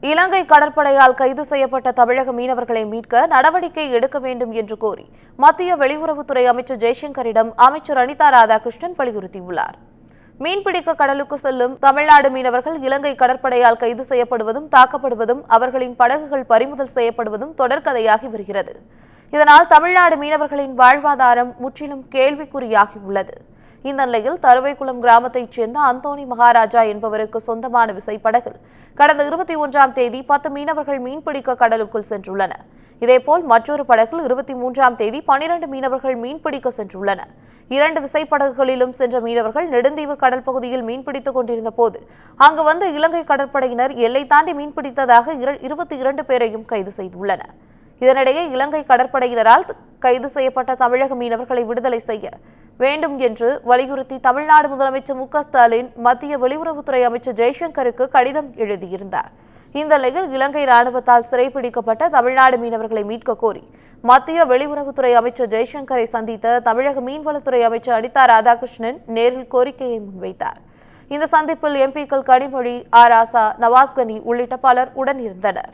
இலங்கை கடற்படையால் கைது செய்யப்பட்ட தமிழக மீனவர்களை மீட்க நடவடிக்கை எடுக்க வேண்டும் என்று கோரி மத்திய வெளியுறவுத்துறை அமைச்சர் ஜெய்சங்கரிடம் அமைச்சர் அனிதா ராதாகிருஷ்ணன் வலியுறுத்தியுள்ளார். மீன்பிடிக்க கடலுக்கு செல்லும் தமிழ்நாடு மீனவர்கள் இலங்கை கடற்படையால் கைது செய்யப்படுவதும் தாக்கப்படுவதும் அவர்களின் படகுகள் பறிமுதல் செய்யப்படுவதும் தொடர்கதையாகி வருகிறது. இதனால் தமிழ்நாடு மீனவர்களின் வாழ்வாதாரம் முற்றிலும் கேள்விக்குறியாகியுள்ளது. இந்த நிலையில் தருவைக்குளம் கிராமத்தைச் சேர்ந்த அந்தோணி மகாராஜா என்பவருக்கு சொந்தமான விசைப்படகில் கடந்த 21ஆம் தேதி 10 மீனவர்கள் மீன்பிடிக்க கடலுக்குள் சென்றுள்ளனர். இதேபோல் மற்றொரு படகில் 23ஆம் தேதி 12 மீனவர்கள் மீன்பிடிக்க சென்றுள்ளனர். 2 விசைப்படகுகளிலும் சென்ற மீனவர்கள் நெடுந்தீவு கடல் பகுதியில் மீன்பிடித்துக் கொண்டிருந்த போது அங்கு வந்த இலங்கை கடற்படையினர் எல்லை தாண்டி மீன்பிடித்ததாக 22 பேரையும் கைது செய்துள்ளனர். இதனிடையே இலங்கை கடற்படையினரால் கைது செய்யப்பட்ட தமிழக மீனவர்களை விடுதலை செய்ய வேண்டும் என்று வலியுறுத்தி தமிழ்நாடு முதலமைச்சர் மு.க.ஸ்டாலின் மத்திய வெளியுறவுத்துறை அமைச்சர் ஜெய்சங்கருக்கு கடிதம் எழுதியிருந்தார். இந்த நிலையில் இலங்கை ராணுவத்தால் சிறைப்பிடிக்கப்பட்ட தமிழ்நாடு மீனவர்களை மீட்க கோரி மத்திய வெளியுறவுத்துறை அமைச்சர் ஜெய்சங்கரை சந்தித்த தமிழக மீன்வளத்துறை அமைச்சர் அனிதா ராதாகிருஷ்ணன் நேரில் கோரிக்கையை முன்வைத்தார். இந்த சந்திப்பில் எம்பிக்கள் கனிமொழி, ஆர். ராசா, நவாஸ் கனி உள்ளிட்ட பலர் உடனிருந்தனர்.